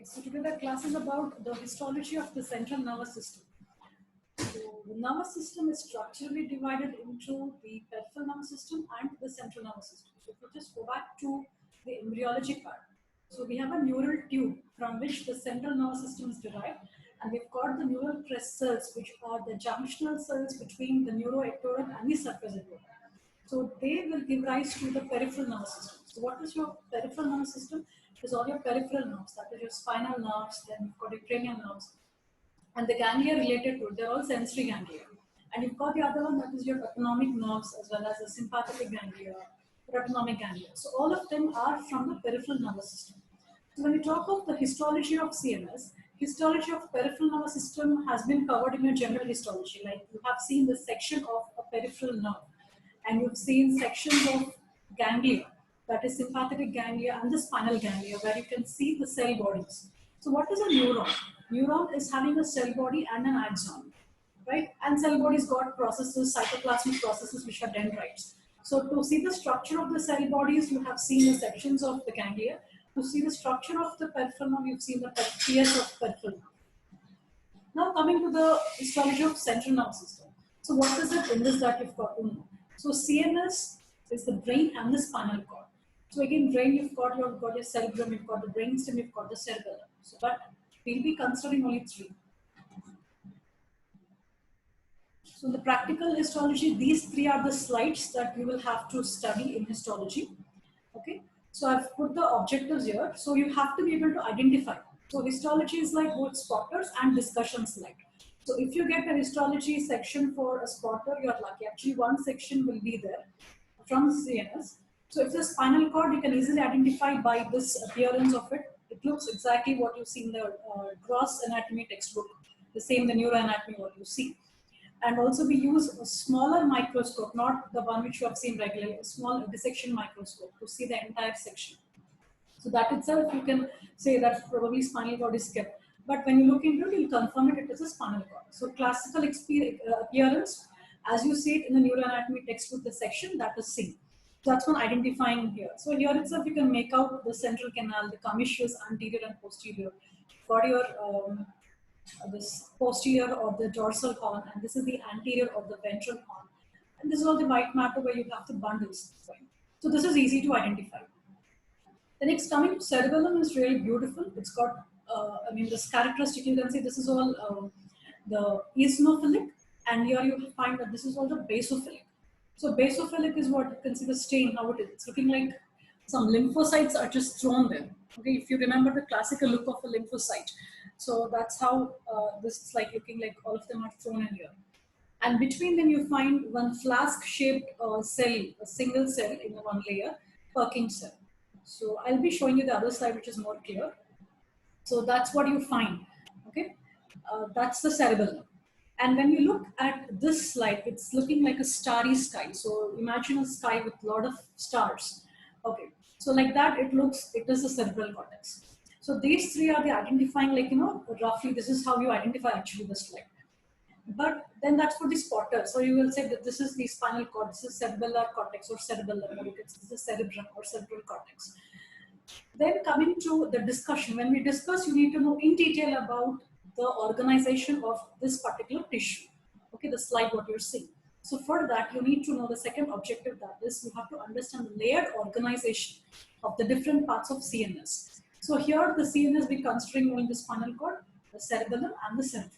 So today the class is about the histology of the central nervous system. So the nervous system is structurally divided into the peripheral nervous system and the central nervous system. So if we just go back to the embryology part. So we have a neural tube from which the central nervous system is derived, and we've got the neural crest cells, which are the junctional cells between the neuroectoderm and the surface ectoderm. So they will give rise to the peripheral nervous system. So what is your peripheral nervous system? It is all your peripheral nerves, that is your spinal nerves, then you've got your cranial nerves, and the ganglia related to it, they're all sensory ganglia. And you've got the other one that is your autonomic nerves as well as the sympathetic ganglia, autonomic ganglia. So all of them are from the peripheral nervous system. So when we talk of the histology of CNS, histology of peripheral nervous system has been covered in your general histology. Like you have seen the section of a peripheral nerve, and you've seen sections of ganglia, that is sympathetic ganglia and the spinal ganglia, where you can see the cell bodies. So what is a neuron? Neuron is having a cell body and an axon, right? And cell body's got processes, cytoplasmic processes, which are dendrites. So to see the structure of the cell bodies, you have seen the sections of the ganglia. To see the structure of the peripheral nerve, you've seen the PS of peripheral nerve. Now coming to the histology of central nervous system. So what is it in this that you've got to know? So CNS is the brain and the spinal cord. So again, brain, you've got your cerebrum, you've got the brainstem, you've got the cerebellum. So, but we'll be considering only three. So in the practical histology, these three are the slides that you will have to study in histology. Okay. So I've put the objectives here. So you have to be able to identify. So histology is like both spotters and discussion slide. So if you get a histology section for a spotter, you're lucky. Actually, one section will be there from CNS. So if the spinal cord, you can easily identify by this appearance of it. It looks exactly what you see in the gross anatomy textbook, the same the neuroanatomy what you see. And also we use a smaller microscope, not the one which you have seen regularly, a small dissection microscope to see the entire section. So that itself you can say that probably spinal cord is kept. But when you look into it, you'll confirm it is a spinal cord. So classical appearance, as you see it in the neuroanatomy textbook, the section that is seen. So that's one identifying here. So here itself you can make out the central canal, the commissuous, anterior and posterior. For your this posterior of the dorsal horn, and this is the anterior of the ventral horn. And this is all the white matter where you have the bundles. So this is easy to identify. The next coming to cerebellum is really beautiful. It's got, I mean, this characteristic, you can see this is all the eosinophilic, and here you will find that this is all the basophilic. So basophilic is what you can see the stain, how it is. It's looking like some lymphocytes are just thrown there. Okay, if you remember the classical look of a lymphocyte. So that's how this is like looking like all of them are thrown in here. And between them you find one flask-shaped cell, a single cell in the one layer, Purkinje cell. So I'll be showing you the other side which is more clear. So that's what you find, okay? That's the cerebellum. And when you look at this slide, it's looking like a starry sky. So imagine a sky with a lot of stars. Okay, so like that it looks, it is the cerebral cortex. So these three are the identifying, like, you know, roughly this is how you identify actually the slide. But then that's for the spotter. So you will say that this is the spinal cord, this is cerebellar cortex or cerebellum, or this is the cerebrum or cerebral cortex. Then coming to the discussion, when we discuss, you need to know in detail about the organization of this particular tissue. Okay, the slide what you're seeing. So for that, you need to know the second objective, that is you have to understand the layered organization of the different parts of CNS. So here the CNS we considering only the spinal cord, the cerebellum and the cerebrum.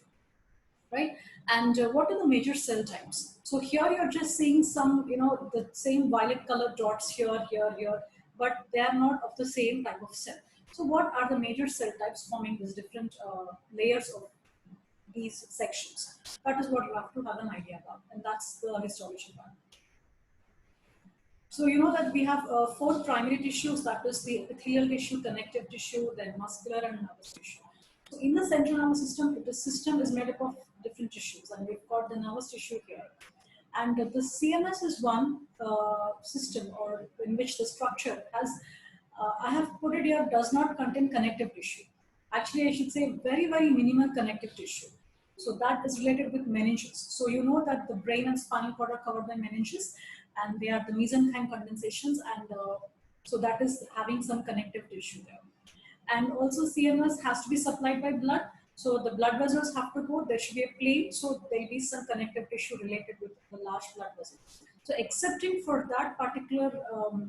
Right? And what are the major cell types? So here you're just seeing some, you know, the same violet colored dots here, but they are not of the same type of cell. So what are the major cell types forming these different layers of these sections? That is what you have to have an idea about, and that's the histology part. So you know that we have 4 primary tissues, that is the epithelial tissue, connective tissue, then muscular and nervous tissue. So in the central nervous system, the system is made up of different tissues, and we've got the nervous tissue here. And the CNS is one system or in which the structure has, I have put it here, does not contain connective tissue. Actually, I should say very, very minimal connective tissue. So that is related with meninges. So you know that the brain and spinal cord are covered by meninges, and they are the mesenchyme condensations, and so that is having some connective tissue there. And also CNS has to be supplied by blood. So the blood vessels have to go, there should be a plane, so there will be some connective tissue related with the large blood vessels. So excepting for that particular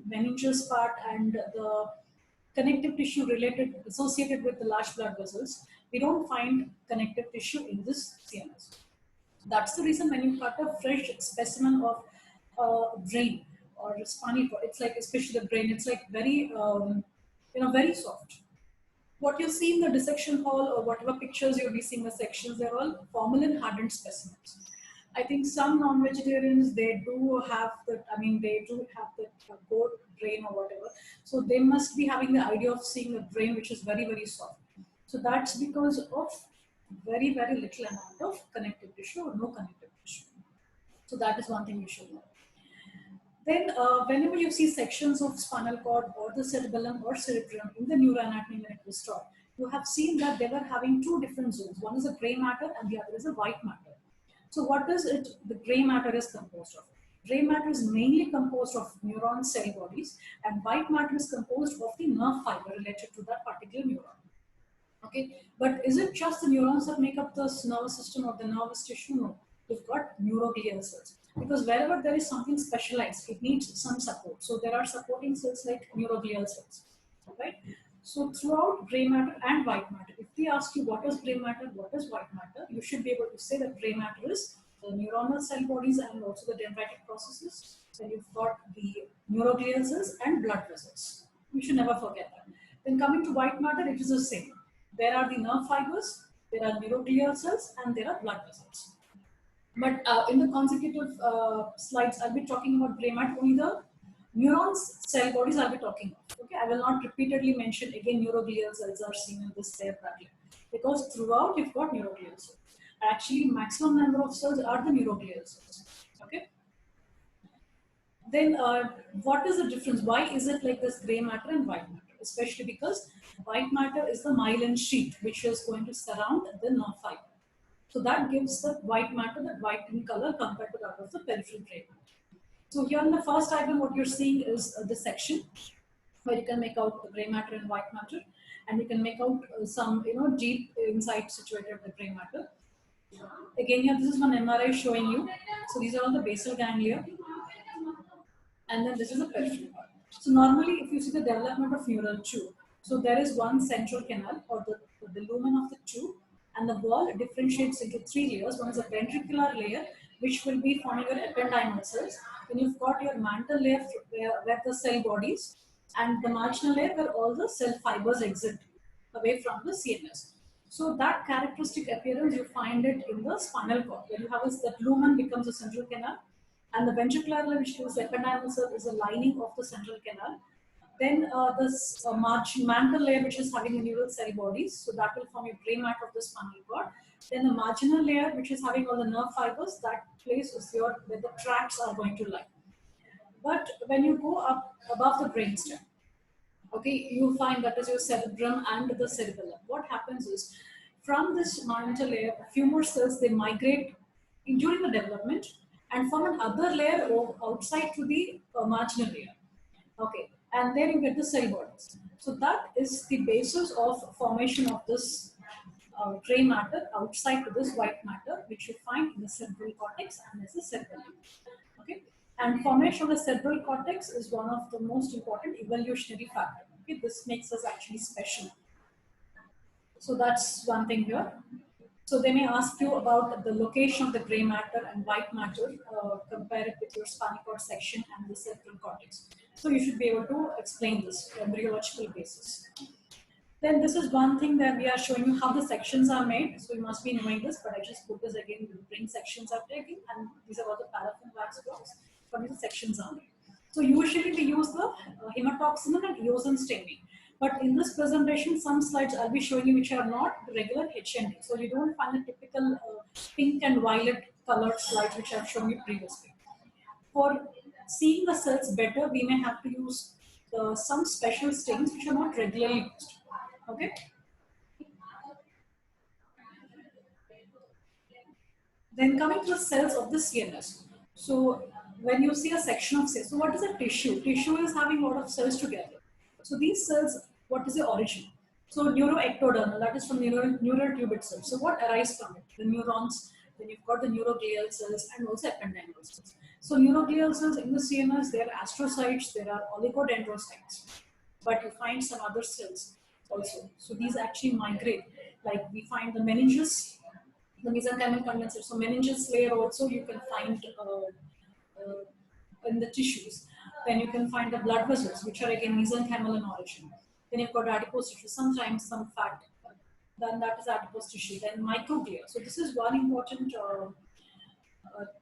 meninges part and the connective tissue related, associated with the large blood vessels, we don't find connective tissue in this CNS. That's the reason when you cut a fresh specimen of brain or spinal cord, it's like, especially the brain, it's like very, very soft. What you see in the dissection hall or whatever pictures you'll be seeing the sections, they're all formalin hardened specimens. I think some non-vegetarians, they do have the, they do have the goat brain or whatever. So they must be having the idea of seeing a brain which is very, very soft. So that's because of very, very little amount of connective tissue or no connective tissue. So that is one thing you should know. Then whenever you see sections of spinal cord or the cerebellum or cerebrum in the neuroanatomy when it was taught, you have seen that they were having two different zones. One is a gray matter and the other is a white matter. So what is it the gray matter is composed of? Gray matter is mainly composed of neuron cell bodies, and white matter is composed of the nerve fiber related to that particular neuron. Okay, but is it just the neurons that make up the nervous system or the nervous tissue? No, you've got neuroglial cells. Because wherever there is something specialized, it needs some support. So there are supporting cells like neuroglial cells. Right? So throughout gray matter and white matter, if they ask you what is gray matter, what is white matter, you should be able to say that gray matter is the neuronal cell bodies and also the dendritic processes. Then you've got the neuroglial cells and blood vessels. You should never forget that. Then coming to white matter, it is the same. There are the nerve fibers, there are neuroglial cells, and there are blood vessels. But in the consecutive slides, I'll be talking about gray matter, only the neurons cell bodies I'll be talking of. Okay, I will not repeatedly mention again neuroglial cells are seen in this there bracket, because throughout you've got neuroglial cells. Actually, maximum number of cells are the neuroglial cells. Okay. Then what is the difference? Why is it like this gray matter and white matter? Especially because white matter is the myelin sheath which is going to surround the nerve fiber. So that gives the white matter that white in color compared to that of the peripheral gray matter. So here in the first diagram, what you're seeing is the section where you can make out the gray matter and white matter, and you can make out some deep insight situated with the gray matter. Again, here this is one MRI showing you. So these are all the basal ganglia, and then this is the peripheral part. So normally, if you see the development of neural tube, so there is one central canal or the lumen of the tube, and the wall differentiates into three layers. One is a ventricular layer, which will be forming your ependymal cells. Then you've got your mantle layer where the cell bodies, and the marginal layer where all the cell fibers exit away from the CNS. So that characteristic appearance, you find it in the spinal cord, where you have that lumen becomes a central canal, and the ventricular layer, which is the ependymal cell, is a lining of the central canal. Then this mantle layer, which is having the neural cell bodies, so that will form a gray matter of the spinal cord. Then the marginal layer, which is having all the nerve fibers, that place is where the tracts are going to lie. But when you go up above the brainstem, okay, you find that is your cerebrum and the cerebellum. What happens is, from this mantle layer, a few more cells, they migrate during the development and form another layer outside to the marginal layer. Okay, and then you get the cell bodies. So that is the basis of formation of this gray matter outside to this white matter, which you find in the cerebral cortex and as a cerebellum. Okay, and formation of the cerebral cortex is one of the most important evolutionary factors. Okay, this makes us actually special. So that's one thing here. So they may ask you about the location of the gray matter and white matter, compare it with your spinal cord section and the cerebral cortex. So you should be able to explain this on a embryological basis. Then this is one thing that we are showing you how the sections are made. So you must be knowing this, but I just put this again, the brain sections are taken, and these are all the paraffin wax blocks from the sections are made. So usually we use the hematoxylin and eosin staining. But in this presentation, some slides I'll be showing you which are not regular HND. So you don't find the typical pink and violet colored slides which I've shown you previously. For seeing the cells better, we may have to use some special stains which are not regularly used. Okay. Then coming to the cells of the CNS. So when you see a section of cells, so what is a tissue? Tissue is having a lot of cells together. So these cells, what is the origin? So neuroectodermal, that is from neural tube itself. So what arises from it? The neurons, then you've got the neuroglial cells and also ependymal cells. So neuroglial cells in the CNS, there are astrocytes, there are oligodendrocytes, but you find some other cells also. So these actually migrate. Like we find the meninges, the mesenchymal condenser. So meninges layer also you can find in the tissues. Then you can find the blood vessels, which are again mesenchymal in origin. Then you've got adipose tissue, sometimes some fat. Then that is adipose tissue. Then microglia. So this is one important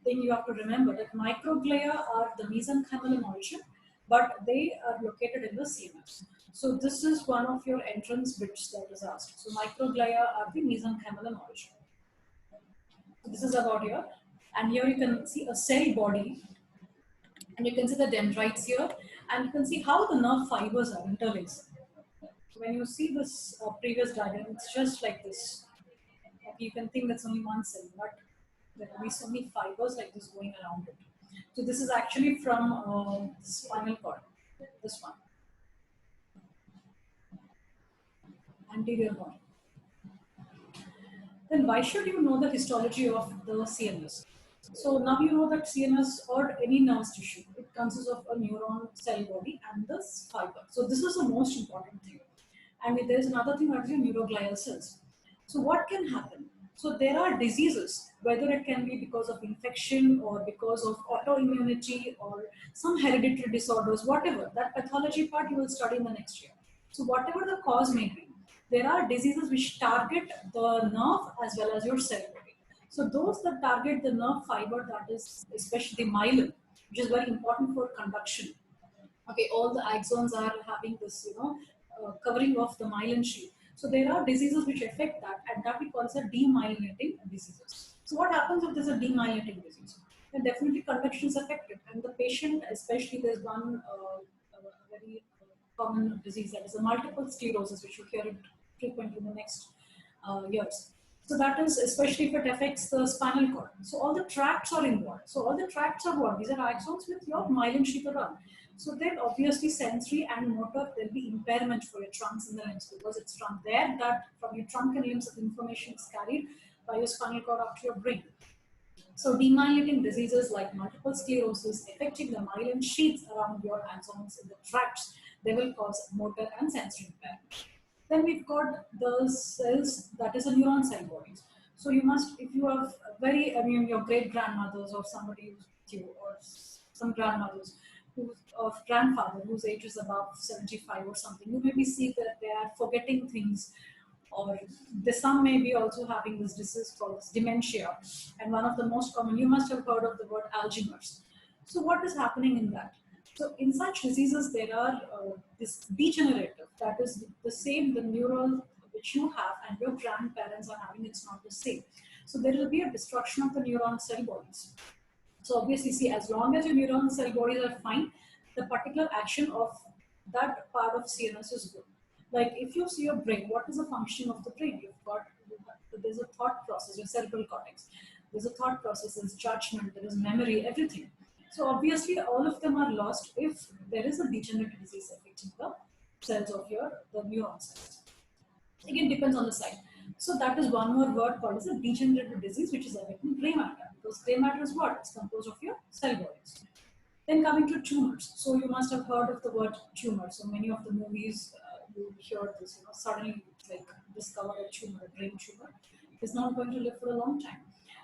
thing you have to remember, that microglia are the mesenchymal in origin, but they are located in the CNS. So this is one of your entrance bits that is asked. So microglia are the mesenchymal in origin. So this is about here. And here you can see a cell body, and you can see the dendrites here, and you can see how the nerve fibers are interlaced. When you see this previous diagram, it's just like this. Okay, you can think that's only one cell, but there will be so many fibers like this going around it. So this is actually from spinal cord, this one, anterior one. Then why should you know the histology of the CNS? So now you know that CNS or any nerve tissue, it consists of a neuron cell body and the fiber. So this is the most important thing. And there is another thing that is your neuroglial cells. So what can happen? So there are diseases, whether it can be because of infection or because of autoimmunity or some hereditary disorders, whatever, that pathology part you will study in the next year. So whatever the cause may be, there are diseases which target the nerve as well as your cell body. So those that target the nerve fiber, that is especially myelin, which is very important for conduction. Okay, all the axons are having this, covering of the myelin sheath. So there are diseases which affect that, and that we call as a demyelinating diseases. So what happens if there's a demyelinating disease? Then definitely conduction is affected, and the patient, especially there's one very common disease, that is a multiple sclerosis, which you hear it frequently in the next years. So that is especially if it affects the spinal cord. So all the tracts are involved. So all the tracts are what? These are axons with your myelin sheath around. So then obviously sensory and motor, there'll be impairment for your trunks and the limbs, because it's from there that from your trunk and limbs the information is carried by your spinal cord up to your brain. So demyelinating diseases like multiple sclerosis affecting the myelin sheaths around your axons in the tracts, they will cause motor and sensory impairment. Then we've got the cells, that is a neuron cell bodies. So you must, if you have your great grandmothers or somebody who's with you, or some grandmothers of grandfather whose age is above 75 or something, you maybe see that they are forgetting things, or the some may be also having this disease called dementia. And one of the most common, you must have heard of the word Alzheimer's. So what is happening in that? So in such diseases, there are this degenerative, that is the same, the neural which you have and your grandparents are having, it's not the same. So there will be a destruction of the neuron cell bodies. So obviously, see, as long as your neuron cell bodies are fine, the particular action of that part of CNS is good. Like if you see your brain, what is the function of the brain? There's a thought process, your cerebral cortex. There's a thought process, there's judgment, there is memory, everything. So obviously, all of them are lost if there is a degenerative disease affecting the cells of the neuron cells. Again, depends on the site. So that is one more word called as a degenerative disease, which is affecting gray matter. Because gray matter is what? It's composed of your cell bodies. Then coming to tumors. So you must have heard of the word tumor. So many of the movies you hear this, suddenly like discover a tumor, a brain tumor, is not going to live for a long time.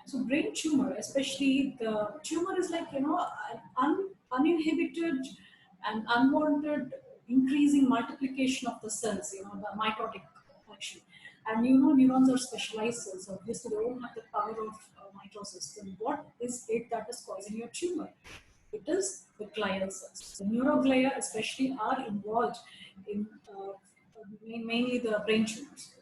So brain tumor, especially the tumor is like, an uninhibited and unwanted increasing multiplication of the cells, the mitotic function. And neurons are specialized cells. Obviously, they don't have the power of mitosis. Then what is it that is causing your tumor? It is the glial cells. The neuroglia especially are involved in mainly the brain tumors.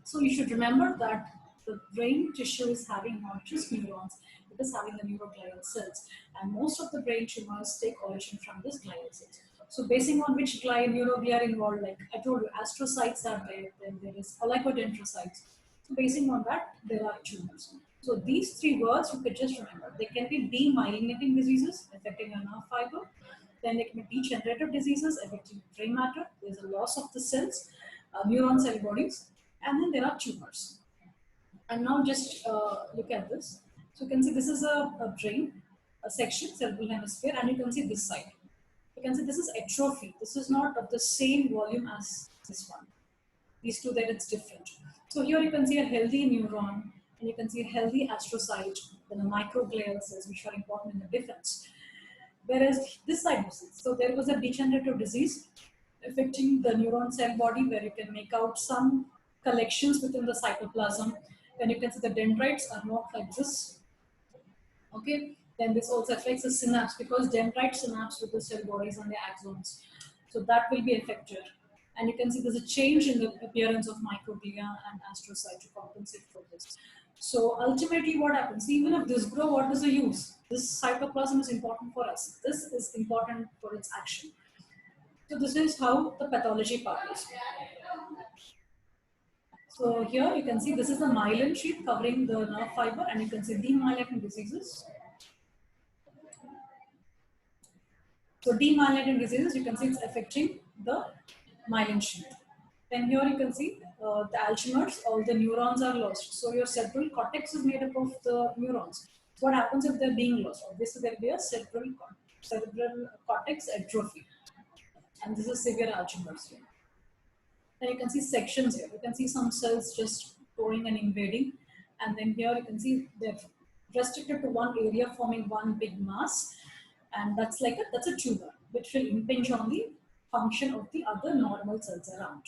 So you should remember that the brain tissue is having not just neurons, it is having the neuroglial cells. And most of the brain tumors take origin from this glial cells. So basing on which neuroglia are involved, like I told you, astrocytes are there, then there is oligodendrocytes. So basing on that, there are tumors. So these three words you could just remember. They can be demyelinating diseases affecting a nerve fiber. Then there can be degenerative diseases affecting gray matter. There's a loss of the cells. neuron cell bodies, and then there are tumors. And now just look at this. So you can see this is a brain, a section, cerebral hemisphere, and you can see this side. You can see this is atrophy. This is not of the same volume as this one. These two, that it's different. So here you can see a healthy neuron, and you can see a healthy astrocyte, then the microglial cells, which are important in the defense. Whereas this side was it. So there was a degenerative disease affecting the neuron cell body, where you can make out some collections within the cytoplasm. Then you can see the dendrites are not like this. Okay. Then this also affects the synapse, because dendrite synapse with the cell bodies and the axons. So that will be affected. And you can see there's a change in the appearance of microglia and astrocyte to compensate for this. So ultimately what happens, even if this grow, what is the use? This cytoplasm is important for us. This is important for its action. So this is how the pathology part is. So here you can see this is the myelin sheath covering the nerve fiber, and you can see demyelinating diseases. So demyelinating diseases, you can see it's affecting the myelin sheath. Then here you can see the Alzheimer's, all the neurons are lost. So your cerebral cortex is made up of the neurons. So what happens if they're being lost? Obviously there will be a cerebral cortex atrophy. And this is severe Alzheimer's here. Then you can see sections here. You can see some cells just growing and invading. And then here you can see they're restricted to one area, forming one big mass. And that's a tumor, which will impinge on the function of the other normal cells around.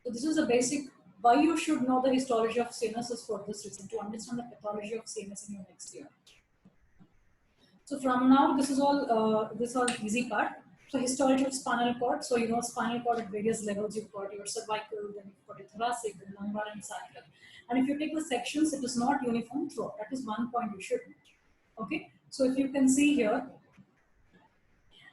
So this is a basic, why you should know the histology of CNS is for this reason, to understand the pathology of CNS in your next year. So from now, this is all easy part. So histology of spinal cord. So you know spinal cord at various levels. You've got your cervical, then you've got your thoracic, then lumbar and sacral. And if you take the sections, it is not uniform throughout. That is one point you should know. Okay. So if you can see here,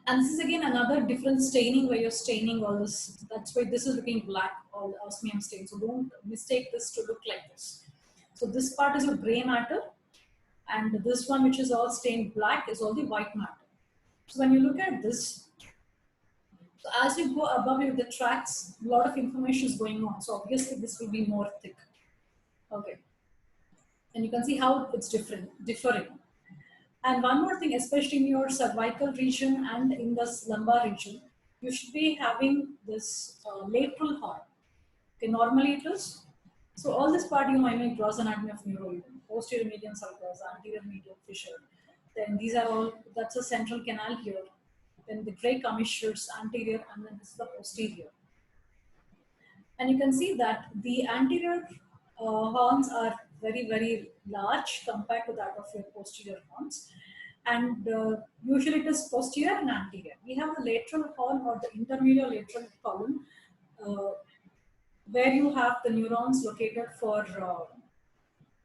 and this is again another different staining where you're staining all this. That's why this is looking black, all the osmium stain. So don't mistake this to look like this. So this part is your gray matter, and this one, which is all stained black, is all the white matter. So when you look at this, so as you go above the tracks, a lot of information is going on. So obviously this will be more thick. Okay. And you can see how it's differing. And one more thing, especially in your cervical region and in the lumbar region, you should be having this lateral horn. Okay, normally it is. So all this part you might know gross anatomy of neuro, posterior median sulcus, anterior median fissure. Then these are all, that's a central canal here. Then the gray commissures anterior, and then this is the posterior. And you can see that the anterior horns are very, very large compared to that of your posterior horns. And usually it is posterior and anterior. We have the lateral horn or the intermediate lateral column, where you have the neurons located for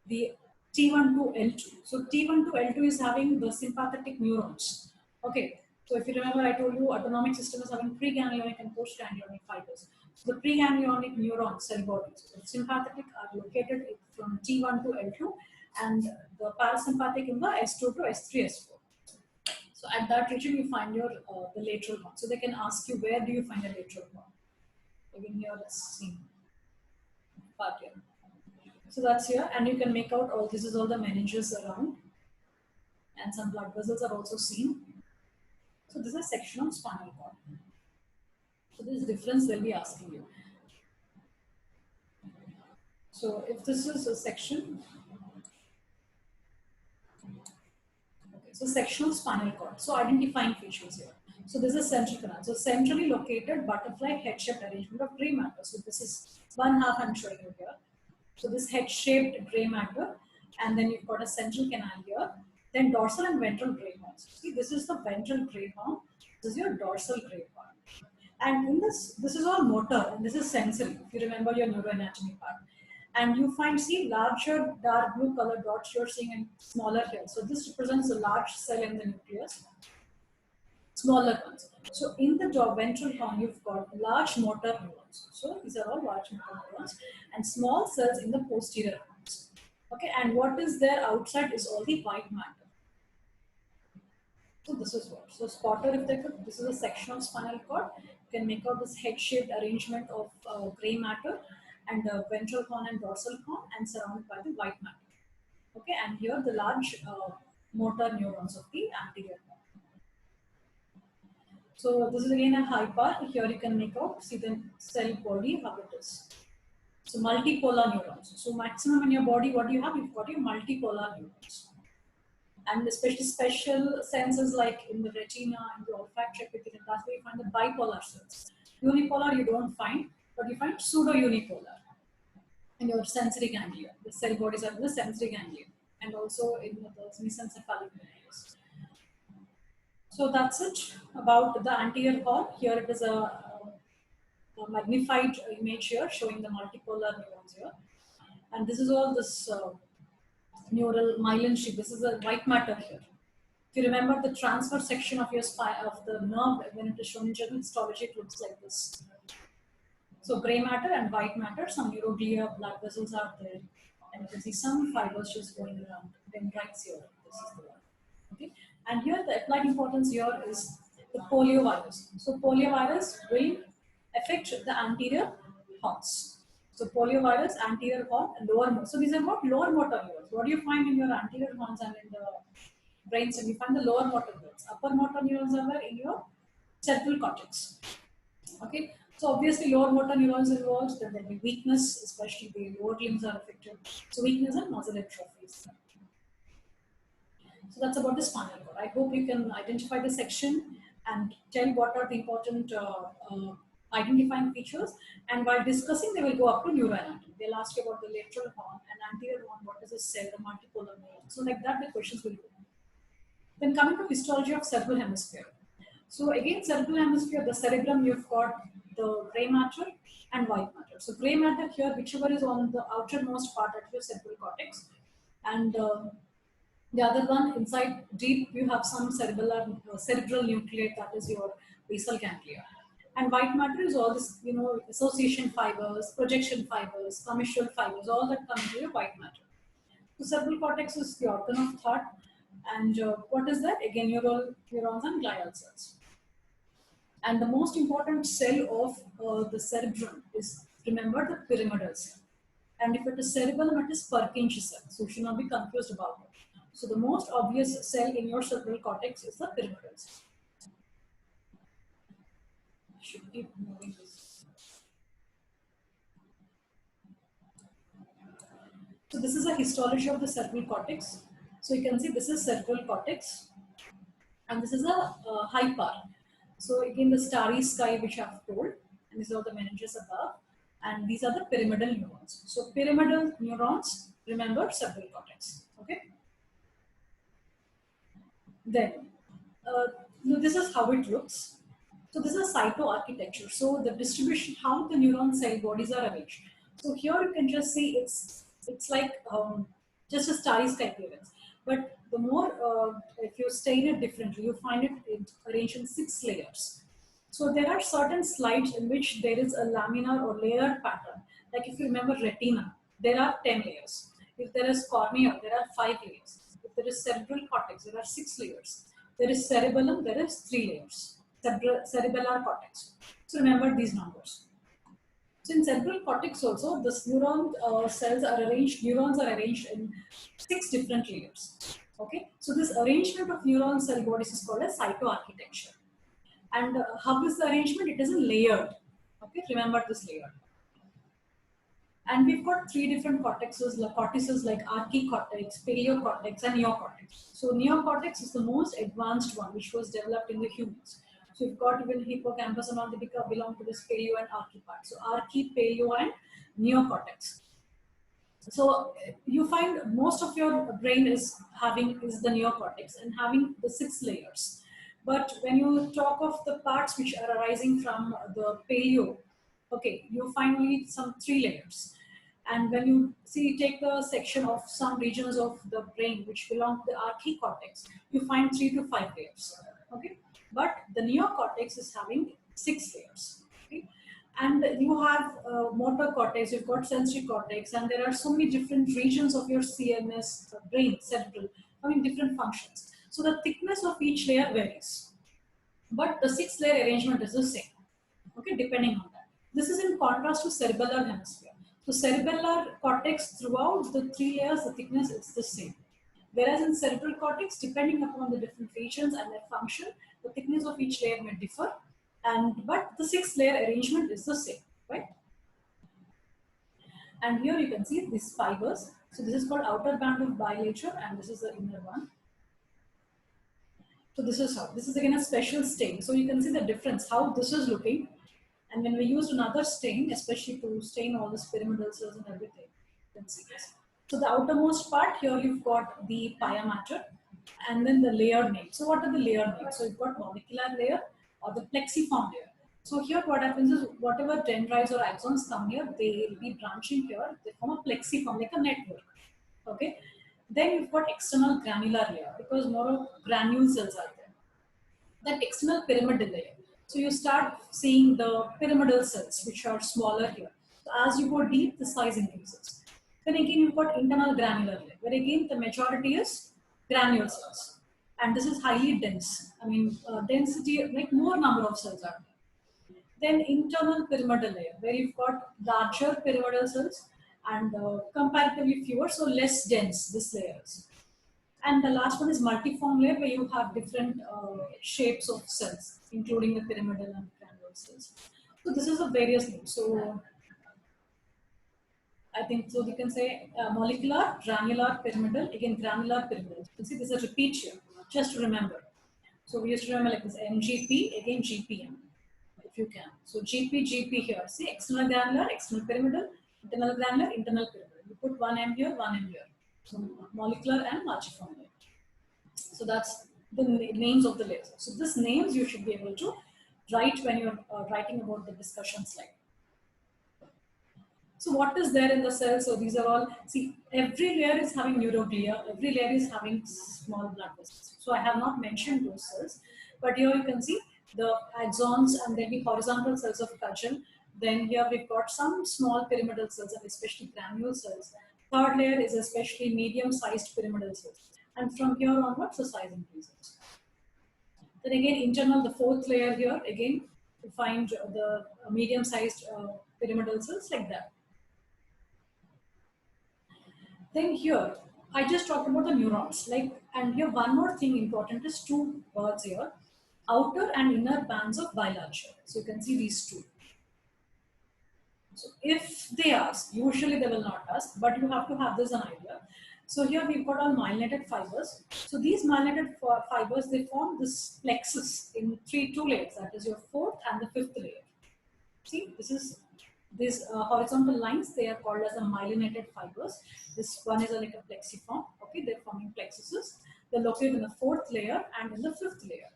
the T1 to L2. So T1 to L2 is having the sympathetic neurons. Okay. So if you remember, I told you autonomic system is having preganglionic and postganglionic fibers. So the preganglionic neuron cell bodies, the sympathetic are located from T1 to L2, and the parasympathetic in the S2 to S3, S4. So at that region, you find your the lateral horn. So they can ask you, where do you find a lateral horn? Again, here it's seen part here. So that's here, and you can make out all this is all the meninges around, and some blood vessels are also seen. So this is a section of spinal cord. So this difference they'll be asking you. So if this is a section, okay, so sectional spinal cord. So identifying features here. So this is central canal. So centrally located butterfly head-shaped arrangement of gray matter. So this is one half I'm showing you here. So this head-shaped gray matter, and then you've got a central canal here. Then dorsal and ventral gray horns. See, this is the ventral gray horn. This is your dorsal gray horn. And in this is all motor, and this is sensory, if you remember your neuroanatomy part. And you find, see, larger dark blue color dots you're seeing and smaller here. So this represents a large cell in the nucleus, smaller ones. So in the ventral horn, you've got large motor neurons. So these are all large motor neurons, and small cells in the posterior horns. Okay, and what is there outside is all the white matter. So this is what. So spotter, if they could, this is a section of spinal cord, You can make out this head-shaped arrangement of gray matter and the ventral horn and dorsal horn, and surrounded by the white matter. Okay, and here the large motor neurons of the anterior horn. So this is again a high part. Here you can make out, see the cell body, how it is. So multipolar neurons. So maximum in your body, what do you have? You've got your multipolar neurons. And especially special senses like in the retina, in the olfactory epithelium, that's where you find the bipolar cells. Unipolar you don't find, but you find pseudo-unipolar in your sensory ganglia. The cell bodies are in the sensory ganglia, and also in the mesencephalic nucleus. So that's it about the anterior horn. Here it is a magnified image here showing the multipolar neurons here. And this is all this neural myelin sheath. This is a white matter here. If you remember the transfer section of your spine of the nerve, when it is shown in general histology, it looks like this. So gray matter and white matter, some neuroglia, blood vessels are there, and you can see some fibers just going around. Dendrites here. This is the one. Okay, and here the applied importance here is the poliovirus. So poliovirus will affect the anterior horns. So poliovirus, anterior horn, and lower motor. So these are what lower motor neurons. What do you find in your anterior horns and in the brainstem? You find the lower motor neurons. Upper motor neurons are where in your cerebral cortex. Okay, so obviously lower motor neurons involved, then there will be weakness, especially the lower limbs are affected. So weakness and muscle atrophies. So that's about the spinal cord. I hope you can identify the section and tell what are the important identifying features. And while discussing, they will go up to neuroanatomy. They'll ask you about the lateral horn and anterior horn, what is a cell, the multipolar neuron. So like that, the questions will go. Then coming to histology of cerebral hemisphere. So again, cerebral hemisphere, the cerebrum, you've got the gray matter and white matter. So gray matter here, whichever is on the outermost part of your cerebral cortex, and the other one inside deep, you have some cerebral nucleus, that is your basal ganglia. And white matter is all this, association fibers, projection fibers, commissural fibers, all that come into your white matter. So cerebral cortex is the organ of thought. And what is that? Again, neurons and glial cells. And the most important cell of the cerebrum is, remember, the pyramidal cell. And if it is cerebellum, it is Purkinje cell. So you should not be confused about it. So the most obvious cell in your cerebral cortex is the pyramidal cell. Should keep moving this. So this is a histology of the cerebral cortex. So you can see this is cerebral cortex, and this is a high part. So again, the starry sky which I have told, and these are the meninges above, and these are the pyramidal neurons. So pyramidal neurons, remember, cerebral cortex. Okay. Then this is how it looks. So this is cytoarchitecture. So the distribution, how the neuron cell bodies are arranged. So here you can just see it's like just a starry sky appearance. But the more, if you stain it differently, you find it arranged in 6 layers. So there are certain slides in which there is a laminar or layered pattern. Like if you remember retina, there are 10 layers. If there is cornea, there are 5 layers. If there is cerebral cortex, there are 6 layers. There is cerebellum, there is 3 layers. Cerebellar cortex. So remember these numbers. So in cerebral cortex also, the neuron neurons are arranged in 6 different layers. Okay, so this arrangement of neuron cell bodies is called as cytoarchitecture. And how is the arrangement? It is a layered. Okay, remember this layer. And we've got 3 different cortices like archicortex, periocortex, and neocortex. So neocortex is the most advanced one, which was developed in the humans. So you've got even hippocampus and all, they belong to this perio and archi part. So archi, perio, and neocortex. So you find most of your brain is the neocortex and having the 6 layers. But when you talk of the parts which are arising from the perio, okay, you find only some 3 layers. And when you take the section of some regions of the brain which belong to the archicortex, you find 3 to 5 layers. Okay, but the neocortex is having 6 layers. Okay? And you have motor cortex, you've got sensory cortex, and there are so many different regions of your CNS, brain, cerebral, having different functions. So the thickness of each layer varies, but the 6 layer arrangement is the same. Okay, depending on that. This is in contrast to cerebellar hemisphere. So cerebellar cortex throughout the 3 layers, the thickness is the same. Whereas in cerebral cortex, depending upon the different regions and their function, the thickness of each layer may differ, but the 6-layer arrangement is the same, right? And here you can see these fibers. So this is called outer band of bilateral, and this is the inner one. So this is how. This is again a special stain. So you can see the difference, how this is looking. And when we used another stain, especially to stain all the pyramidal cells and everything, you can see this. So the outermost part, here you've got the pia mater and then the layer name. So what are the layer names? So you've got molecular layer or the plexiform layer. So here what happens is whatever dendrites or axons come here, they will be branching here. They form a plexiform, like a network. Okay. Then you've got external granular layer because more of granule cells are there. That external pyramidal layer. So you start seeing the pyramidal cells, which are smaller here. So as you go deep, the size increases. Then again, you've got internal granular layer, where again the majority is granule cells. And this is highly dense. I mean, density, like more number of cells are there. Then internal pyramidal layer, where you've got larger pyramidal cells and comparatively fewer, so less dense, this layers. And the last one is multiform layer, where you have different shapes of cells, including the pyramidal and granule cells. So this is a various name. So I think so. You can say molecular, granular, pyramidal. Again, granular, pyramidal. You see, this is a repeat here. Just to remember. So we used to remember like this MGP, again GPM, if you can. So GP here. See, external granular, external pyramidal, internal granular, internal pyramidal. You put one M here, one M here. So molecular and multiform layer. So that's the names of the layers. So these names you should be able to write when you're writing about the discussion slide. So what is there in the cell? So these are all, see, every layer is having neuroglia, every layer is having small blood vessels. So I have not mentioned those cells, but here you can see the axons and then the horizontal cells of Kajal. Then here we've got some small pyramidal cells and especially granule cells. Third layer is especially medium-sized pyramidal cells. And from here onwards, the size increases. Then again, internal, the fourth layer here, again, you find the medium-sized pyramidal cells like that. Then here, I just talked about the neurons. And here one more thing important is two words here. Outer and inner bands of bilateral. So you can see these two. So if they ask, usually they will not ask, but you have to have this an idea. So here we've got all myelinated fibers. So these myelinated fibers, they form this plexus in two layers. That is your fourth and the fifth layer. See, this is these horizontal lines. They are called as the myelinated fibers. This one is like a plexiform. Okay, they're forming plexuses. They're located in the fourth layer and in the fifth layer.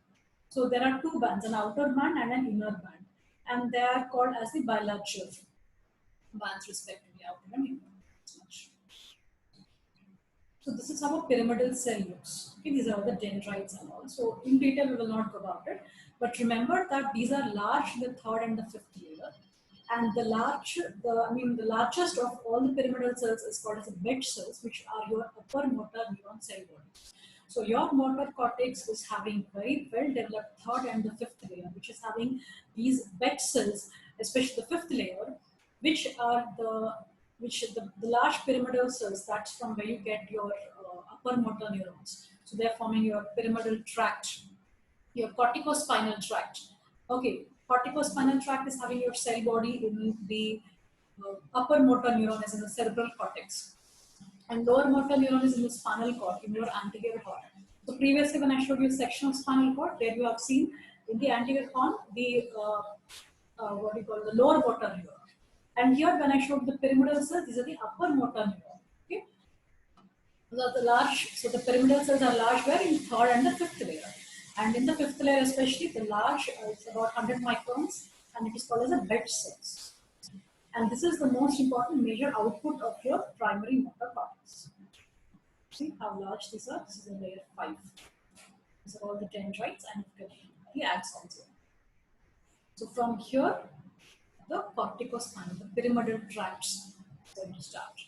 So there are two bands, an outer band and an inner band, and they are called as the bilateral bands respectively, outer and inner. So this is how a pyramidal cell looks. Okay, these are all the dendrites and all. So in detail we will not go about it, but remember that these are large in the third and the fifth layer. And the largest of all the pyramidal cells is called as the bed cells, which are your upper motor neuron cell body. So your motor cortex is having very well developed third and the fifth layer, which is having these bed cells, especially the fifth layer, which are the large pyramidal cells. That's from where you get your upper motor neurons. So they're forming your pyramidal tract, your corticospinal tract. Okay, corticospinal tract is having your cell body in the upper motor neuron is in the cerebral cortex. And lower motor neuron is in the spinal cord, in your anterior horn. So previously when I showed you section of spinal cord, there you have seen in the anterior horn, the the lower motor neuron. And here when I showed the pyramidal cells, these are the upper motor neuron. Okay? So the pyramidal cells are large where in third and the fifth layer. And in the fifth layer especially, the large is about 100 microns and it is called as a bed cells. And this is the most important major output of your primary motor cortex. See how large these are? This is in layer 5. These are all the dendrites and the axons here. So from here, the corticospinal, the pyramidal tracts is going to start.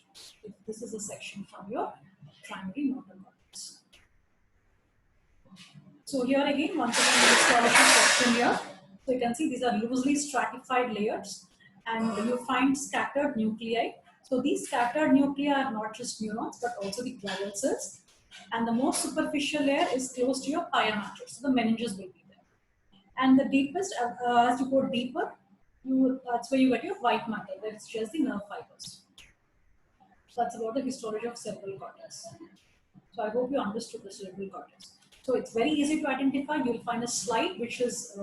This is a section from your primary motor cortex. So here again, once again, the scholarship section here. So you can see these are loosely stratified layers, and you find scattered nuclei. So these scattered nuclei are not just neurons, but also the glial cells. And the most superficial layer is close to your pia mater, so the meninges will be there. And the deepest, as you go deeper, that's where you get your white matter, that's just the nerve fibers. So that's about the histology of cerebral cortex. So I hope you understood the cerebral cortex. So it's very easy to identify. You'll find a slide which is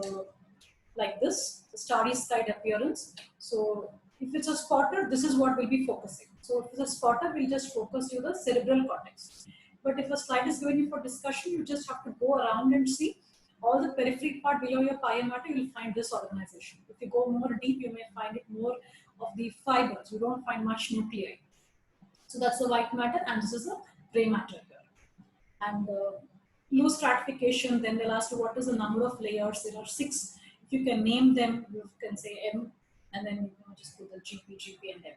like this, the starry slide appearance. So if it's a spotter, this is what we'll be focusing. So if it's a spotter, we'll just focus you the cerebral cortex. But if a slide is given you for discussion, you just have to go around and see all the periphery part below your pia mater, you'll find this organization. If you go more deep, you may find it more of the fibers. You don't find much nuclei. So that's the white matter, and this is the gray matter here. And loose stratification, then they'll ask you what is the number of layers. There are 6. If you can name them, you can say M, and then you can just put the GP, and M.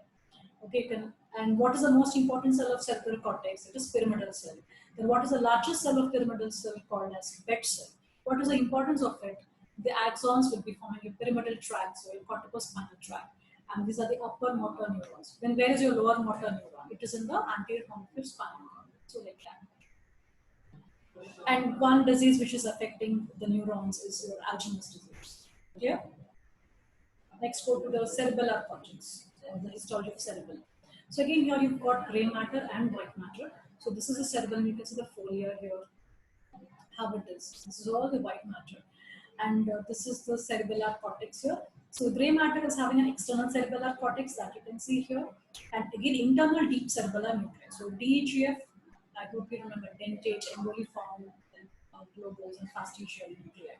Okay, and what is the most important cell of cerebral cortex? It is pyramidal cell. Then what is the largest cell of pyramidal cell called as Beck cell? What is the importance of it? The axons will be forming a pyramidal tract, so your corticospinal tract. And these are the upper motor neurons. Then where is your lower motor neuron? It is in the anterior connective spinal cord. So like that. And one disease which is affecting the neurons is your Alzheimer's disease. Yeah. Next, go to the cerebellar cortex, the histology of cerebellum. So again, here you've got gray matter and white matter. So this is the cerebellum. You can see the folia here, how it is. This is all the white matter. And this is the cerebellar cortex here. So gray matter is having an external cerebellar cortex that you can see here. And again, internal deep cerebellar nucleus. So DEGF, I hope you remember, dentate, emboliform, globose, and fastigial nuclei.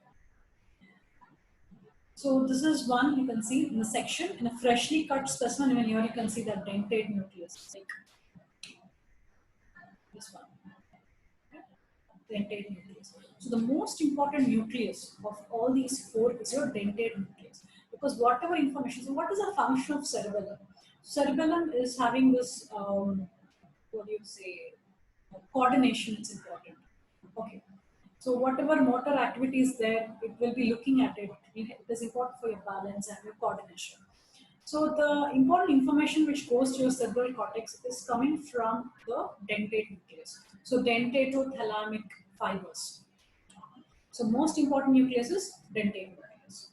So this is one you can see in the section. In a freshly cut specimen, even here you can see that dentate nucleus, like this one. Dentate nucleus. So the most important nucleus of all these 4 is your dentate nucleus. Because whatever information, so what is the function of cerebellum? Cerebellum is having this, what do you say, coordination is important. Okay. So whatever motor activity is there, it will be looking at it. It is important for your balance and your coordination. So the important information which goes to your cerebral cortex is coming from the dentate nucleus. So dentatothalamic fibers. So most important nucleus is dentate nucleus.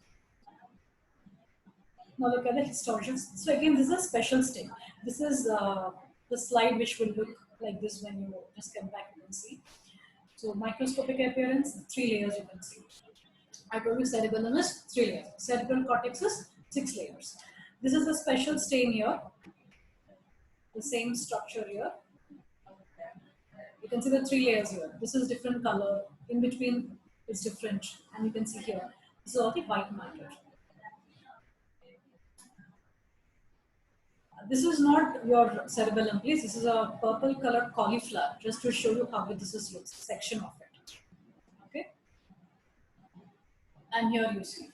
Now look at the histology. So again, this is a special state. This is the slide which will look like this when you just come back and see. So microscopic appearance, 3 layers you can see. I told you cerebellum is 3 layers. Cerebral cortex is 6 layers. This is a special stain here. The same structure here. You can see the 3 layers here. This is different color. In between is different. And you can see here. This is all the white matter. This is not your cerebellum, please. This is a purple colored cauliflower, just to show you how this is looks, section of it. Okay. And here you see.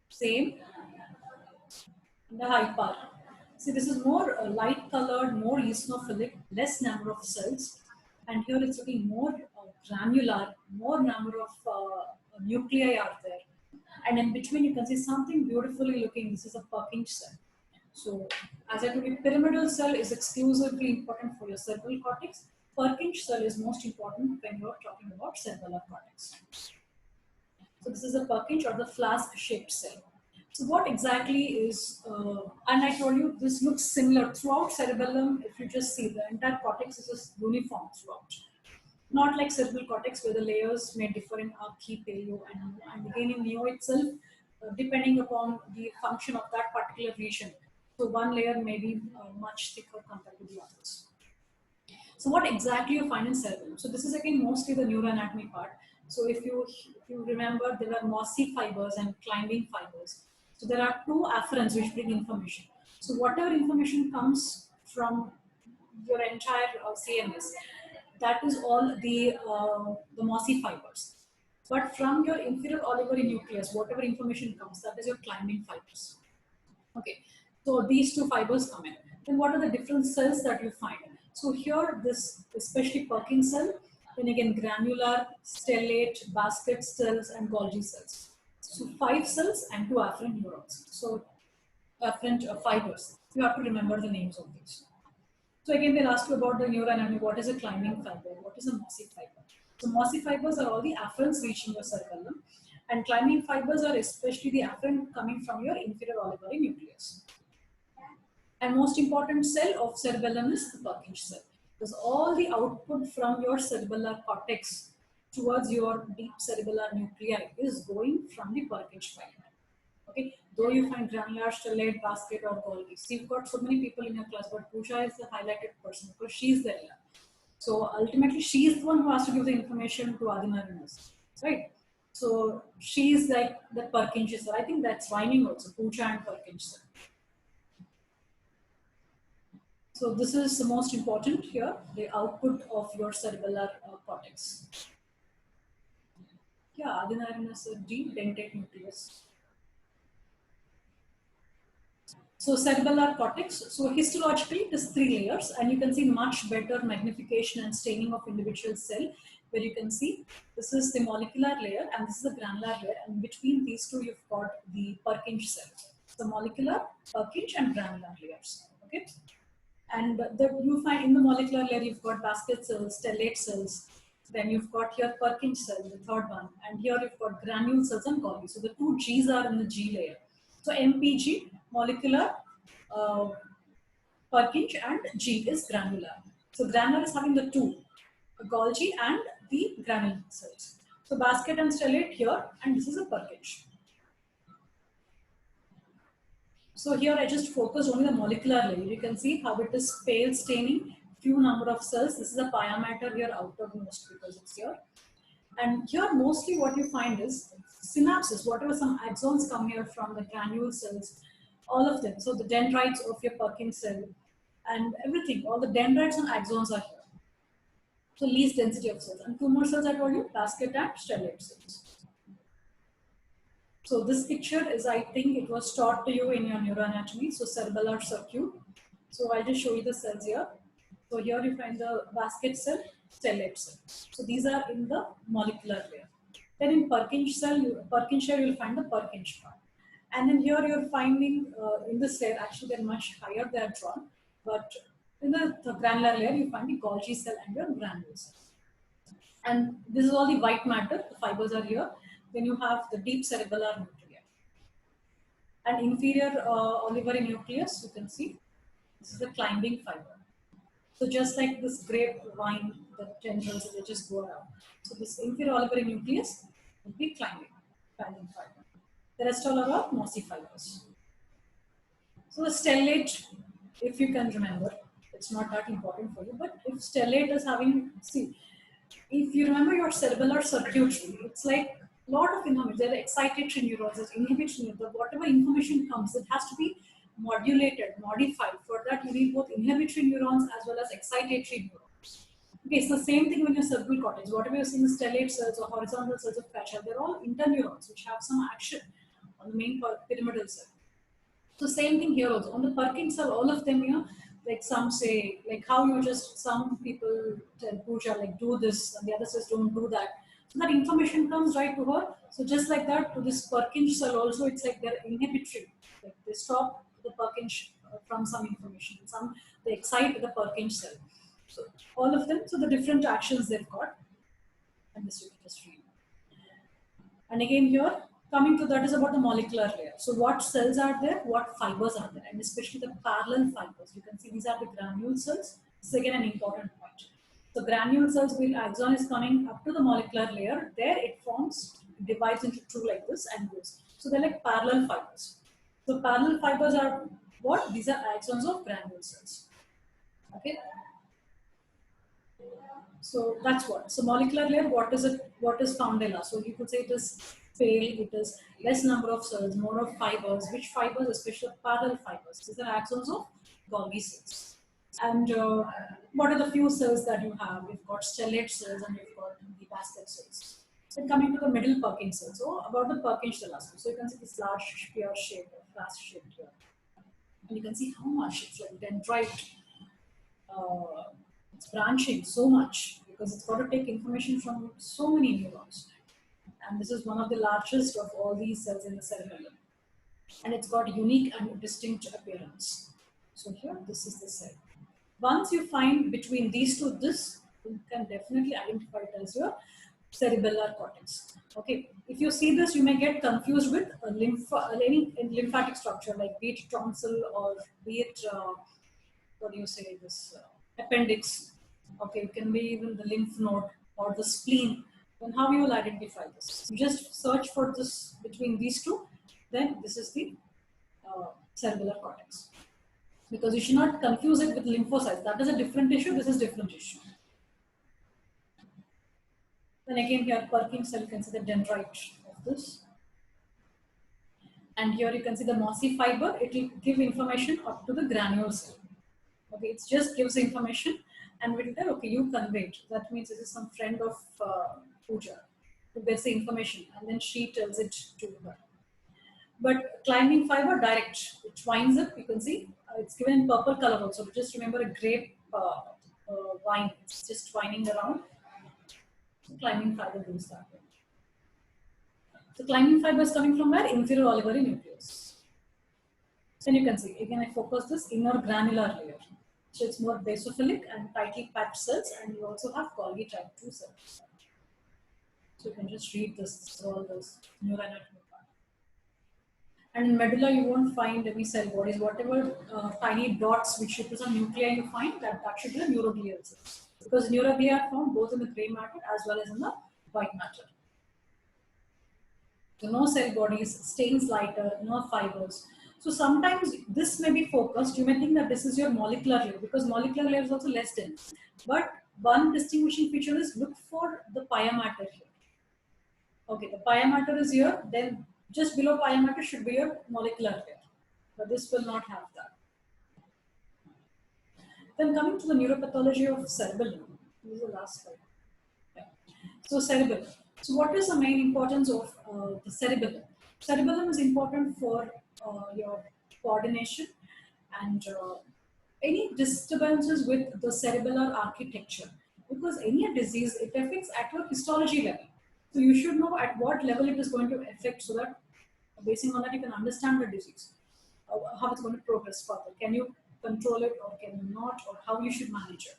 Same. The high part. See, this is more light colored, more eosinophilic, less number of cells. And here it's looking more granular, more number of nuclei are there. And in between you can see something beautifully looking. This is a Purkinje cell. So, as I told you, pyramidal cell is exclusively important for your cerebral cortex. Purkinje cell is most important when you are talking about cerebellar cortex. So, this is a Purkinje or the flask-shaped cell. So, what exactly is, and I told you this looks similar throughout cerebellum. If you just see, the entire cortex is just uniform throughout. Not like cerebral cortex where the layers may differ in archae, paleo, and again in neo itself, depending upon the function of that particular region. So one layer may be much thicker compared to the others. So what exactly you find in cerebellum? So this is again mostly the neuroanatomy part. So if you remember, there are mossy fibers and climbing fibers. So there are 2 afferents which bring information. So whatever information comes from your entire CNS, that is all the mossy fibers. But from your inferior olivary nucleus, whatever information comes, that is your climbing fibers. Okay. So these 2 fibers come in. Then what are the different cells that you find? So here, this especially Purkinje cell, then again granular, stellate, basket cells, and Golgi cells. So 5 cells and 2 afferent neurons. So afferent fibers. You have to remember the names of these. So again, they'll ask you about the neuroanatomy. What is a climbing fiber? What is a mossy fiber? So mossy fibers are all the afferents reaching your cerebellum, and climbing fibers are especially the afferent coming from your inferior olivary nucleus. And most important cell of cerebellum is the Purkinje cell, because all the output from your cerebellar cortex towards your deep cerebellar nuclei is going from the Purkinje fiber. Okay, though you find granular, stellate, basket, or Golgi. So you've got so many people in your class, but Pooja is the highlighted person because she's there. So ultimately, she is the one who has to give the information to Adinarinas, right? So she is like the Purkinje cell. I think that's rhyming also, Pooja and Purkinje cell. So this is the most important here, the output of your cerebellar cortex. Yeah, Adinarinas is a deep dentate nucleus. So cerebellar cortex, so histologically it is 3 layers, and you can see much better magnification and staining of individual cell, where you can see this is the molecular layer and this is the granular layer, and between these two you've got the Purkinje cell. So molecular, Purkinje and granular layers, okay? And you find in the molecular layer you've got basket cells, stellate cells, then you've got here Purkinje cell, the third one, and here you've got granule cells and Golgi. So the 2 G's are in the G layer. So MPG, molecular, Purkinje, and G is granular. So granular is having the 2, Golgi and the granule cells. So basket and stellate here, and this is a Purkinje. So here I just focused only the molecular layer. You can see how it is pale staining, few number of cells. This is a pi matter here outermost because it's here. And here mostly what you find is synapses, whatever some axons come here from the granule cells, all of them. So the dendrites of your Purkinje cell and everything, all the dendrites and axons are here. So least density of cells. And 2 more cells I told you, basket and stellate cells. So this picture is, I think it was taught to you in your neuroanatomy, so cerebellar circuit. So I'll just show you the cells here. So here you find the basket cell, stellate cell. So these are in the molecular layer. Then in Purkinje cell, you'll find the Purkinje part. And then here you're finding in this layer, actually they're much higher, they are drawn. But in the granular layer, you find the Golgi cell and your granule cell. And this is all the white matter, the fibers are here. Then you have the deep cerebellar nuclei. And inferior olivary nucleus, you can see, this is the climbing fiber. So just like this grape vine, the tendrils, they just go around. So this inferior olivary nucleus will be climbing fiber. The rest all are mossy fibers. So the stellate, if you can remember, it's not that important for you, but if stellate is having, see, if you remember your cerebellar circuitry, it's like a lot of information. There are excitatory neurons, there's inhibitory neurons. Whatever information comes, it has to be modulated, modified. For that, you need both inhibitory neurons as well as excitatory neurons. Okay, it's the same thing when your cerebral cortex. Whatever you're seeing, stellate cells or horizontal cells of Fairchild, they're all interneurons which have some action on the main pyramidal cell. So same thing here also. On the Purkinje cell, all of them, like some say, like how you just, some people tell Pooja, like do this, and the other says don't do that. So that information comes right to her. So just like that, to this Purkinje cell also, it's like they're inhibitory. Like they stop the Purkinje from some information. Some, they excite the Purkinje cell. So all of them, so the different actions they've got. And this you can just read. And again here, coming to that is about the molecular layer. So what cells are there, what fibers are there, and especially the parallel fibers. You can see these are the granule cells. This is again an important point. So granule cells, where axon is coming up to the molecular layer, there it forms, divides into 2 like this and goes. So they're like parallel fibers. So parallel fibers are what? These are axons of granule cells. Okay. So that's what. So molecular layer, what is it? What is foundella? So you could say it is pale, it is less number of cells, more of fibers. Which fibers? Especially parallel fibers. These are axons of Golgi cells. And what are the few cells that you have? You've got stellate cells and you've got the basket cells. Then coming to the middle Purkinje cell. So about the Purkinje cell aspect. So you can see this large spear shape or flask shape here. And you can see how much it's like dendrite. It's branching so much because it's got to take information from so many neurons. And this is one of the largest of all these cells in the cerebellum. And it's got unique and distinct appearance. So here, this is the cell. Once you find between these two, this, you can definitely identify it as your cerebellar cortex. Okay, if you see this, you may get confused with any lymphatic structure, like be it tonsil or be it, what do you say, this appendix. Okay, it can be even the lymph node or the spleen. Then how you will identify this? You just search for this between these two, then this is the cerebellar cortex. Because you should not confuse it with lymphocytes. That is a different issue, this is different issue. Then again here, Purkinje cell, you can see the dendrite of this. And here you can see the mossy fiber, it will give information up to the granule cell. Okay, it just gives information and will tell, okay, you convey it. That means this is some friend of Pooja who gets the information and then she tells it to her. But climbing fiber, direct, it winds up, you can see, it's given in purple color also. Just remember a grape vine, it's just winding around. So climbing fiber goes that way. So climbing fiber is coming from where? Inferior olivary nucleus. Then you can see, again I focus this inner granular layer. So it's more basophilic and tightly packed cells, and you also have Golgi type 2 cells. So you can just read this, all this neuroanatomy part. And in medulla, you won't find any cell bodies. Whatever tiny dots which represent nuclei you find, that should be the neuroglial cells. Because neuroglia are found both in the gray matter as well as in the white matter. So no cell bodies, stains lighter, no fibers. So sometimes this may be focused. You may think that this is your molecular layer because molecular layer is also less dense. But one distinguishing feature is look for the pia mater here. Okay, the pia mater is here. Then just below pia mater should be your molecular layer. But this will not have that. Then coming to the neuropathology of cerebellum. This is the last slide. Yeah. So cerebellum. So what is the main importance of the cerebellum? Cerebellum is important for your coordination and any disturbances with the cerebellar architecture. Because any disease, it affects at your histology level. So you should know at what level it is going to affect so that basing on that you can understand the disease, how it's going to progress further. Can you control it or can you not, or how you should manage it.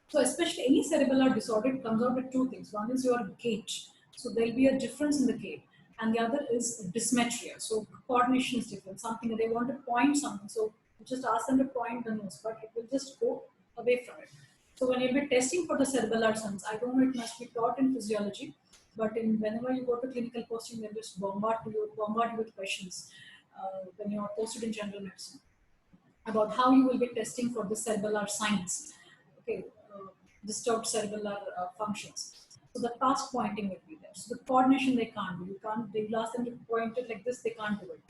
So especially any cerebellar disorder, it comes out with two things. One is your gait. So there'll be a difference in the gait. And the other is dysmetria. So coordination is different. Something they want to point something. So you just ask them to point the nose, but it will just go away from it. So when you'll be testing for the cerebellar sums, I don't know, it must be taught in physiology, but whenever you go to clinical posting, they'll just bombard you with questions when you are posted in general medicine about how you will be testing for the cerebellar signs. Okay, disturbed cerebellar functions. So the task pointing will be there. So the coordination they can't do. You can't. They will ask them to point it like this. They can't do it.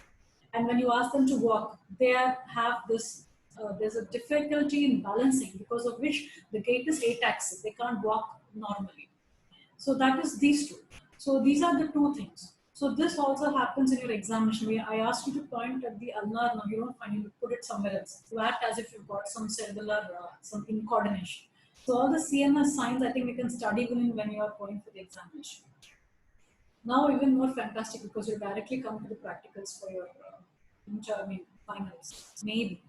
And when you ask them to walk, they have this. There's a difficulty in balancing because of which the gait is ataxic. They can't walk normally. So that is these two. So these are the two things. So this also happens in your examination. I asked you to point at the ulnar. Now you don't find you put it somewhere else. You act as if you've got some cerebellar, some incoordination. So all the CNS signs, I think we can study when you are going for the examination. Now even more fantastic because you directly come to the practicals for your finals, maybe.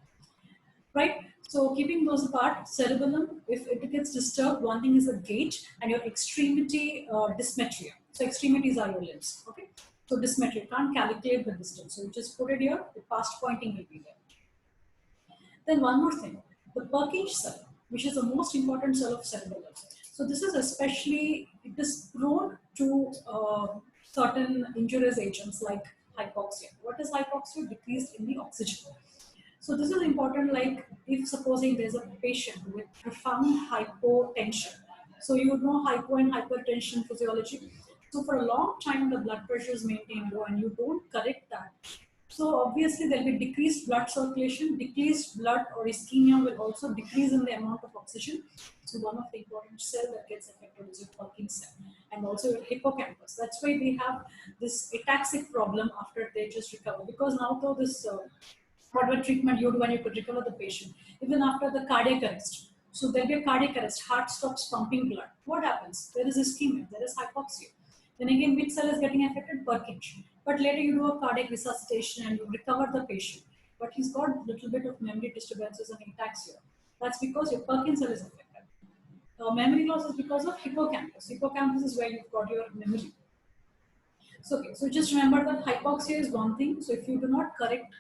Right? So keeping those apart, cerebellum, if it gets disturbed, one thing is the gait and your extremity dysmetria. So extremities are your limbs. Okay? So dysmetria, you can't calculate the distance. So you just put it here, the past pointing will be there. Then one more thing, the Purkinje cell, which is the most important cell of cerebellum. So this is especially, it is prone to certain injurious agents like hypoxia. What is hypoxia? Decrease in the oxygen. So this is important, like if supposing there's a patient with profound hypotension. So you would know hypo and hypertension physiology. So for a long time, the blood pressure is maintained low and you don't correct that. So obviously there will be decreased blood circulation, decreased blood or ischemia will also decrease in the amount of oxygen. So one of the important cells that gets affected is your Purkinje cell and also your hippocampus. That's why they have this ataxic problem after they just recover. Because now though this whatever treatment you do when you could recover the patient, even after the cardiac arrest. So there'll be a cardiac arrest, heart stops pumping blood. What happens? There is ischemia, there is hypoxia. Then again, which cell is getting affected? Purkinje. But later you do a cardiac resuscitation and you recover the patient. But he's got a little bit of memory disturbances and ataxia. That's because your Purkinje cell is affected. Memory loss is because of hippocampus. Hippocampus is where you've got your memory. So, okay, so just remember that hypoxia is one thing. So if you do not correct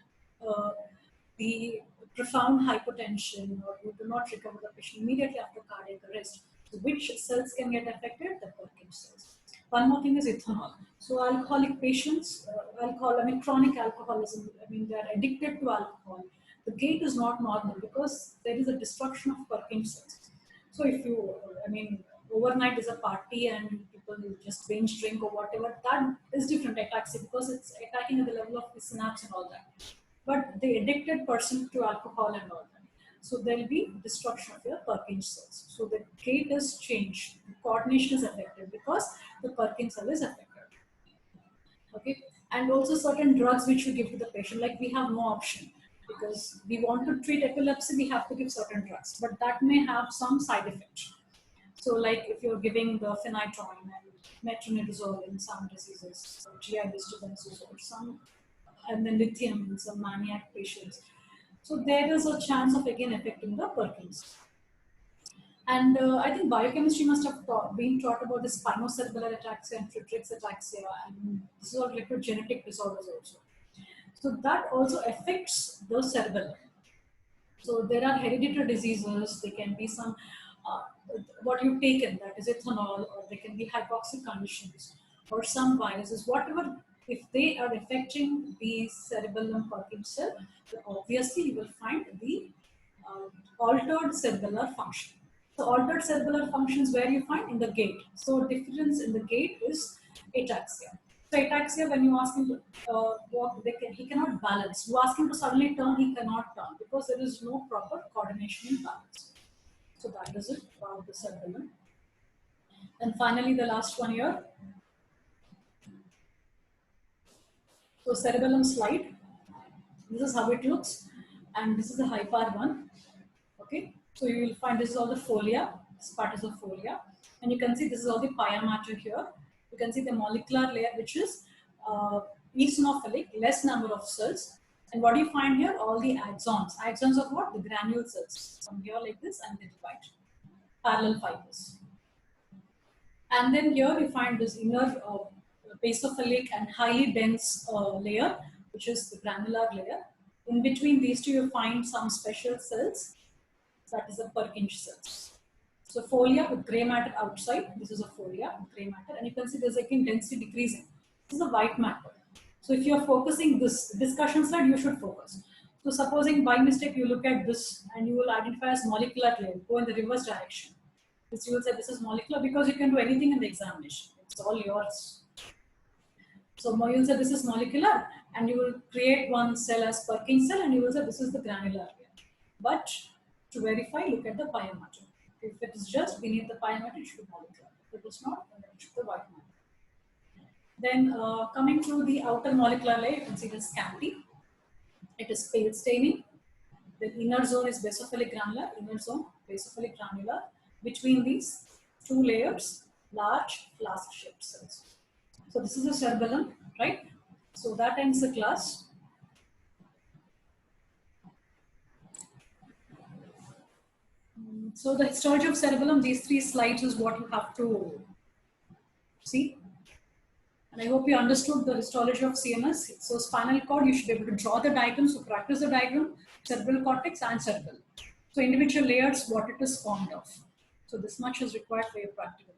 the profound hypotension or you do not recover the patient immediately after cardiac arrest, so which cells can get affected? The Purkinje cells. One more thing is ethanol. So alcoholic patients, chronic alcoholism, they are addicted to alcohol. The gait is not normal because there is a destruction of Purkinje cells. So if you, overnight is a party and people just binge drink or whatever, that is different ataxia because it's attacking at the level of the synapse and all that. But the addicted person to alcohol and all that, so there will be destruction of your Purkinje cells. So the gait is changed, the coordination is affected because the Purkinje cell is affected. Okay, and also certain drugs which we give to the patient, like we have no option because we want to treat epilepsy, we have to give certain drugs, but that may have some side effects. So like if you're giving the phenytoin and metronidazole in some diseases, or GI disturbances or some, and then lithium in some maniac patients. So there is a chance of again affecting the Purkinje. And I think biochemistry must have been taught about the spinocerebellar ataxia and Friedreich's ataxia, and this is all related to genetic disorders also. So that also affects the cerebellum. So there are hereditary diseases, there can be some, what you've taken, that is ethanol, or there can be hypoxic conditions, or some viruses, whatever, if they are affecting the cerebellum Purkinje cell, obviously you will find the altered cerebellar function. So altered cerebellar functions where you find in the gait. So difference in the gait is ataxia. So ataxia, when you ask him to walk, he cannot balance. You ask him to suddenly turn, he cannot turn because there is no proper coordination and balance. So that is it about the cerebellum. And finally, the last one here. So cerebellum slide. This is how it looks, and this is the hypar one. Okay, so you will find this is all the folia. This part is the folia, and you can see this is all the pia mater here. You can see the molecular layer, which is eosinophilic, less number of cells. And what do you find here? All the axons. Axons of what? The granule cells. From here like this, and they divide. Parallel fibers. And then here you find this inner basophilic and highly dense layer, which is the granular layer. In between these two, you find some special cells. That is the Purkinje cells. So folia with gray matter outside. This is a folia with gray matter, and you can see there's again density decreasing. This is a white matter. So if you are focusing this discussion slide, you should focus. So supposing by mistake you look at this and you will identify as molecular layer, go in the reverse direction. This you will say this is molecular because you can do anything in the examination. It's all yours. So you will say this is molecular, and you will create one cell as Purkinje cell, and you will say this is the granular layer. But to verify, look at the pia mater. If it is just beneath the pia mater, it should be molecular. If it is not, then it should be white matter. Then coming to the outer molecular layer, you can see the scanty. It is pale staining. The inner zone is basophilic granular, inner zone basophilic granular. Between these two layers, large flask-shaped cells. So this is the cerebellum, right? So that ends the class. So the histology of cerebellum, these 3 slides is what you have to see. And I hope you understood the histology of CNS. So spinal cord, you should be able to draw the diagram. So practice the diagram, cerebral cortex and cerebellum. So individual layers, what it is formed of. So this much is required for your practical.